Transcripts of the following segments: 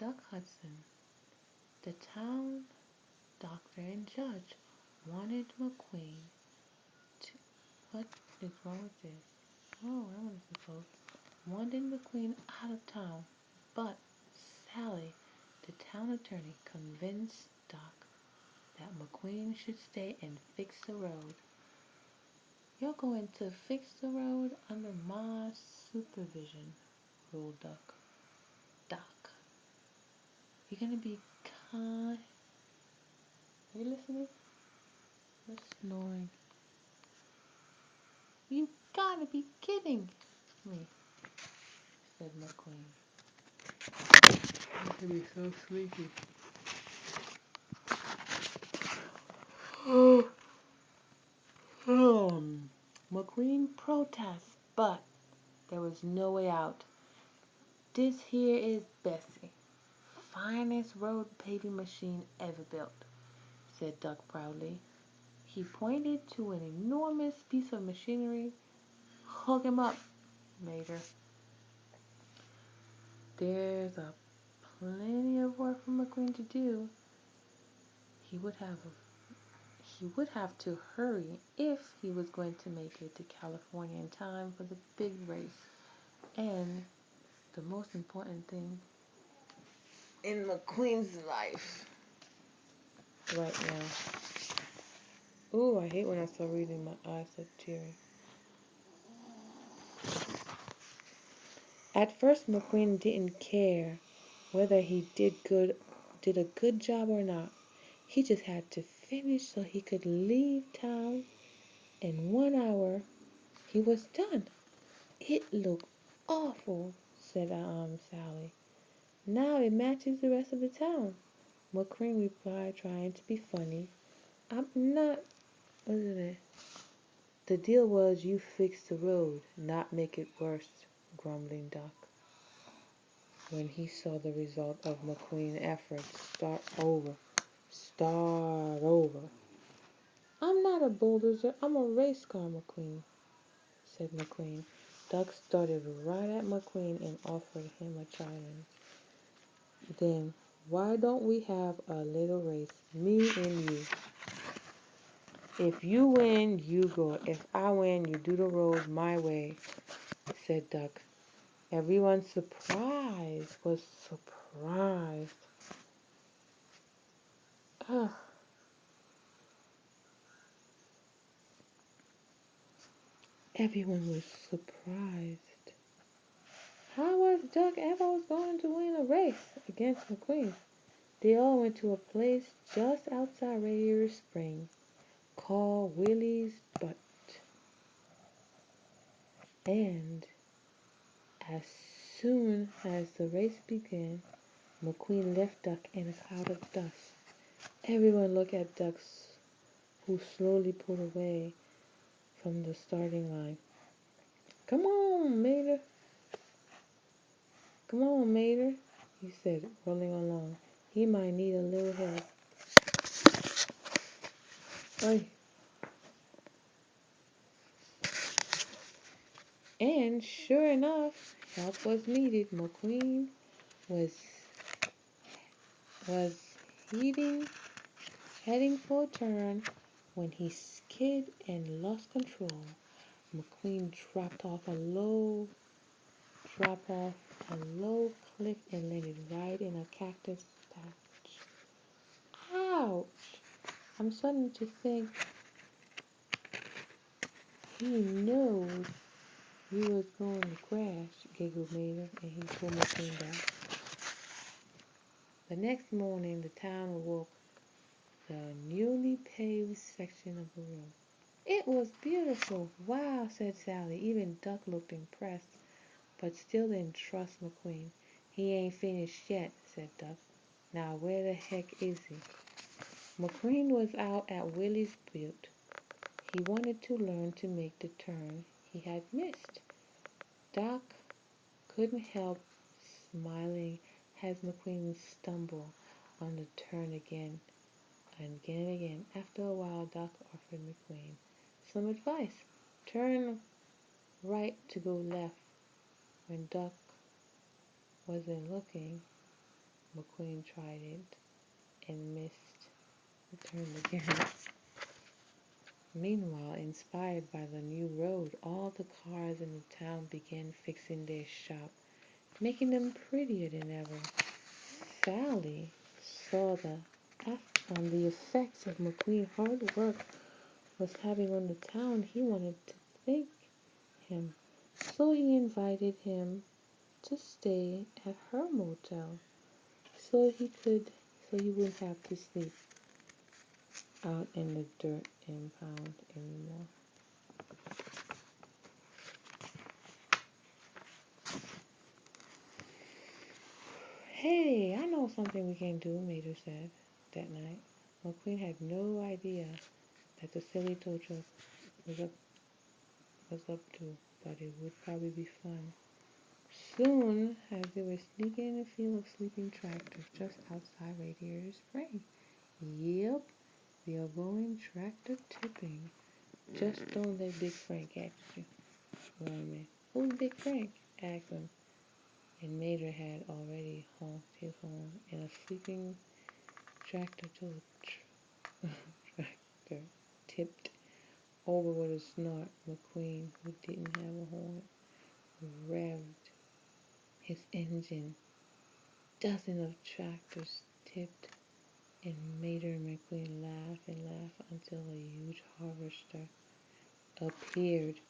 Duck Hudson, the town doctor and judge, wanted McQueen to. What is wrong with this? Oh, I want to suppose. Wanted McQueen out of town, but Sally, the town attorney, convinced Doc that McQueen should stay and fix the road. You're going to fix the road under my supervision, ruled Duck. Doc, you're gonna be kind. Are you listening? You're snoring. You gotta be kidding me, said McQueen. I'm gonna be so sleepy. McQueen protests, but there was no way out. This here is Bessie, finest road paving machine ever built, said Duck proudly. He pointed to an enormous piece of machinery. Hook him up, Mater. There's a plenty of work for McQueen to do. He would have he would have to hurry if he was going to make it to California in time for the big race. And the most important thing in McQueen's life right now. Ooh, I hate when I start reading, my eyes start tearing. At first, McQueen didn't care whether he did a good job or not. He just had to finish so he could leave town. In 1 hour, he was done. It looked awful, said Sally. Now it matches the rest of the town. McQueen replied, trying to be funny. I'm not, wasn't it? The deal was you fix the road, not make it worse, grumbling Doc. When he saw the result of McQueen's efforts, start over. I'm not a bulldozer, I'm a race car, McQueen, said McQueen. Doc started right at McQueen and offered him a challenge. Then, why don't we have a little race, me and you? If you win, you go. If I win, you do the road my way, said Duck. Everyone was surprised. Ugh. Everyone was surprised. How was Duck ever going to win a race against McQueen? They all went to a place just outside Radiator Spring called Willie's Butt. And as soon as the race began, McQueen left Duck in a cloud of dust. Everyone looked at Duck, who slowly pulled away from the starting line. Come on, Mater. Come on, Mater, he said, rolling along. He might need a little help. Oy. And sure enough, help was needed. McQueen was was heading heading for a turn when he skid and lost control. McQueen dropped off a low cliff and landed right in a cactus patch. Ouch! I'm starting to think he knows we was going to crash, giggled Mater, and he pulled McQueen back. The next morning, the town awoke the newly paved section of the road. It was beautiful. Wow, said Sally. Even Duck looked impressed, but still didn't trust McQueen. He ain't finished yet, said Duck. Now where the heck is he? McQueen was out at Willie's Butte. He wanted to learn to make the turn he had missed. Doc couldn't help smiling as McQueen stumbled on the turn again and again and again. After a while, Doc offered McQueen some advice. Turn right to go left. When Doc wasn't looking, McQueen tried it and missed the turn again. Meanwhile, inspired by the new road, all the cars in the town began fixing their shop, making them prettier than ever. Sally saw the effects of McQueen's hard work was having on the town. He wanted to thank him, so he invited him to stay at her motel, so he could so he wouldn't have to sleep out in the dirt impound anymore. Hey, I know something we can do, Mater said that night. McQueen had no idea that the silly tow truck was up to, but it would probably be fun. Soon, as they were sneaking in a field of sleeping tractors just outside Radiator Spring. Yep, we are going tractor tipping. Just don't let Big Frank catch you, warned me. Who's Big Frank? Asked him, and Mater had already honked his horn, and a sleeping tractor tractor tipped over with a snort. McQueen, who didn't have a horn, revved his engine. Dozens of tractors tipped, and Mater and McQueen laughed and laughed until a huge harvester appeared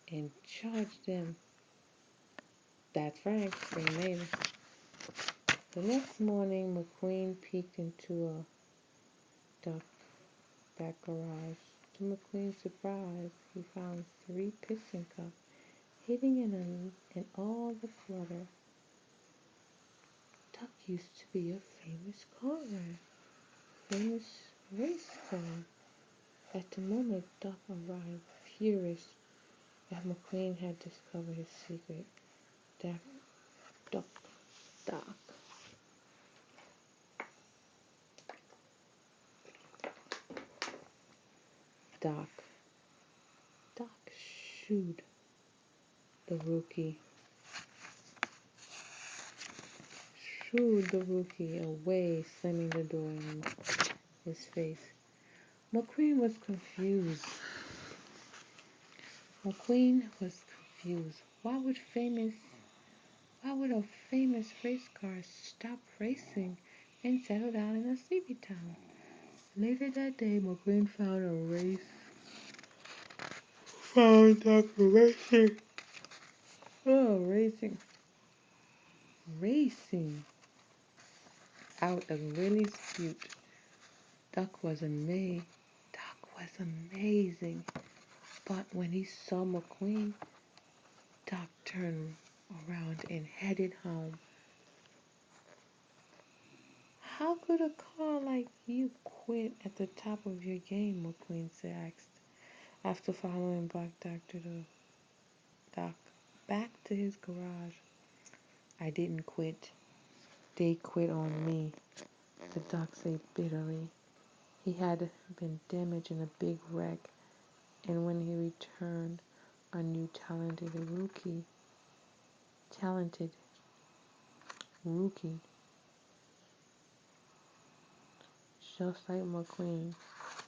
and charged them. That's Frank, said Mater. The next morning, McQueen peeked into a duck back garage. To McQueen's surprise, he found 3 piston cups hidden in all the clutter. Duck used to be a famous race car. At the moment, Duck arrived, furious that McQueen had discovered his secret. Duck, Duck, Duck, Duck, Duck shooed the rookie, away, slamming the door in his face. McQueen was confused. Why would a famous race car stop racing and settle down in a sleepy town? Later that day, McQueen found Doc racing out a really cute. Duck was amazed. Duck was amazing. But when he saw McQueen, Duck turned around and headed home. How could a car like you quit at the top of your game? McQueen asked, after following Doc back to his garage. I didn't quit. They quit on me, the Doc said bitterly. He had been damaged in a big wreck, and when he returned, a new talented rookie, just like McQueen,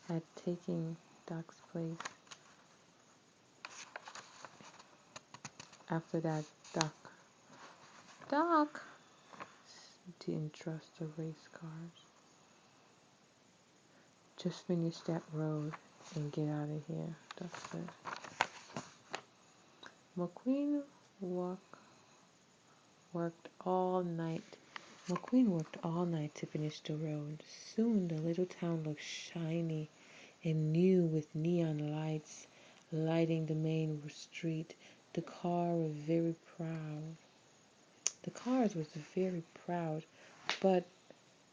had taken Doc's place. After that, Doc didn't trust the race cars. Just finish that road and get out of here, Doc said. McQueen worked worked all night. McQueen worked all night to finish the road. Soon the little town looked shiny and new with neon lights lighting the main street. The cars were very proud, but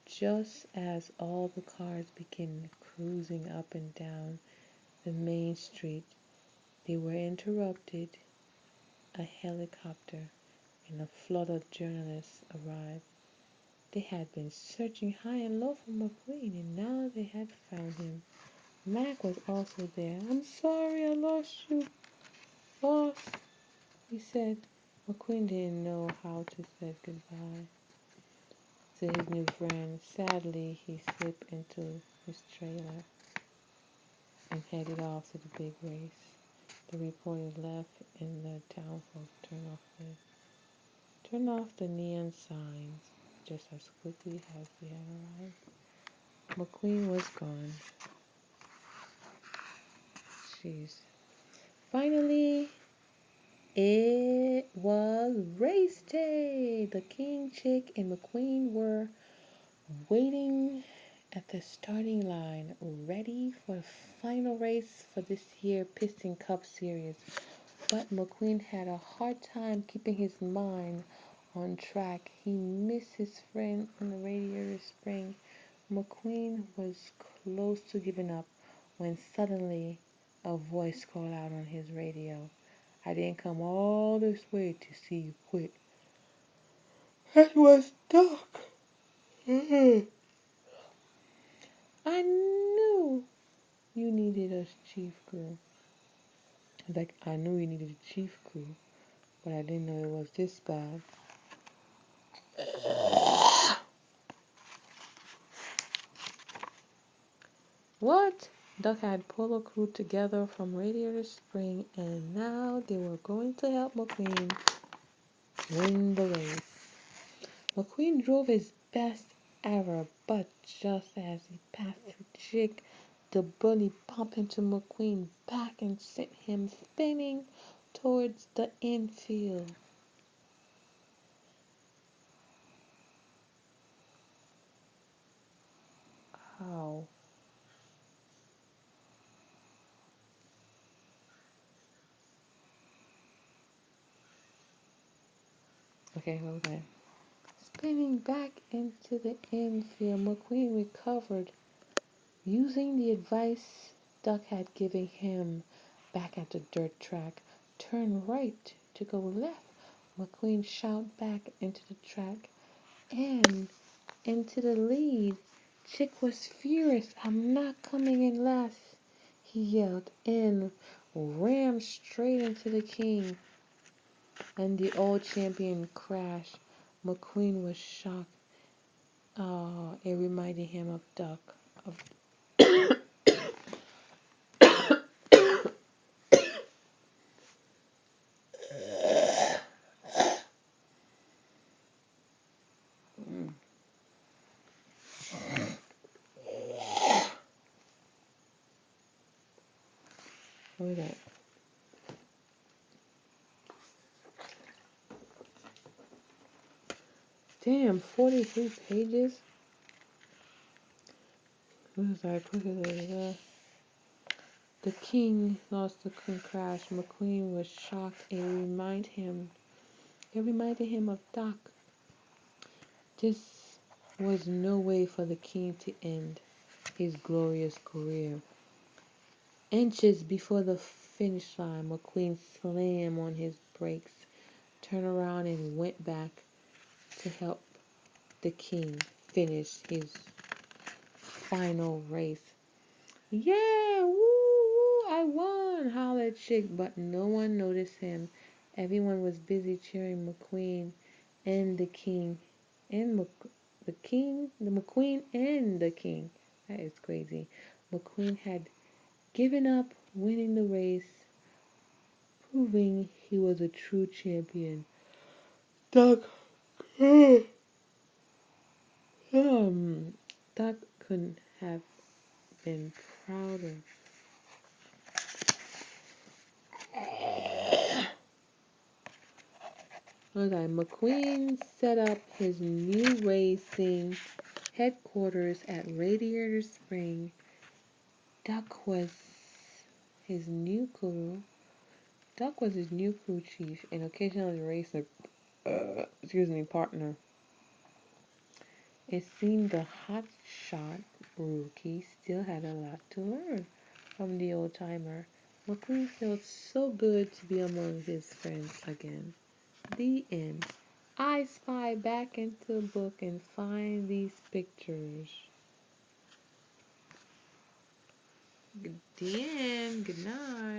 just as all the cars began cruising up and down the main street, they were interrupted. A helicopter and a flood of journalists arrived. They had been searching high and low for McQueen, and now they had found him. Mac was also there. I'm sorry I lost you, boss, he said. McQueen didn't know how to say to his new friend. Sadly, he slipped into his trailer and headed off to the big race. The reporter left and the townfolk turned off the neon signs just as quickly as they had arrived. McQueen was gone. Jeez. Finally, it was race day. The King, Chick, and McQueen were waiting at the starting line, ready for the final race for this year's Piston Cup Series. But McQueen had a hard time keeping his mind on track. He missed his friend on the radiator spring. McQueen was close to giving up when suddenly a voice called out on his radio. I didn't come all this way to see you quit. It was Doc. I knew you needed a chief crew. Like, I knew you needed a chief crew, but I didn't know it was this bad. What? Duck had pulled a crew together from Radiator Spring, and now they were going to help McQueen win the race. McQueen drove his best ever, but just as he passed through Chick, the bully bumped into McQueen back and sent him spinning towards the infield. Ow. Okay. Spinning back into the infield, McQueen recovered, using the advice Duck had given him back at the dirt track. Turn right to go left. McQueen shouted back into the track and into the lead. Chick was furious. I'm not coming in last, he yelled, and rammed straight into the King. And the old champion crashed. McQueen was shocked. Oh, it reminded him of Duck. Of what was that? Damn, 43 pages. What was I put it there? The King lost the crash. McQueen was shocked. It reminded him of Doc. This was no way for the King to end his glorious career. Inches before the finish line, McQueen slammed on his brakes, turned around, and went back to help the King finish his final race. Yeah, woo, woo, I won, hollered Chick, but no one noticed him. Everyone was busy cheering McQueen and the King, and the McQueen and the King. That is crazy. McQueen had given up winning the race, proving he was a true champion. Doc, Doc couldn't have been prouder. Okay, McQueen set up his new racing headquarters at Radiator Spring. Duck was his new crew. Duck was his new crew chief and occasionally racer, partner. It seemed the hotshot rookie still had a lot to learn from the old timer. McQueen felt so good to be among his friends again. The end. I spy back into the book and find these pictures. The end. Good night.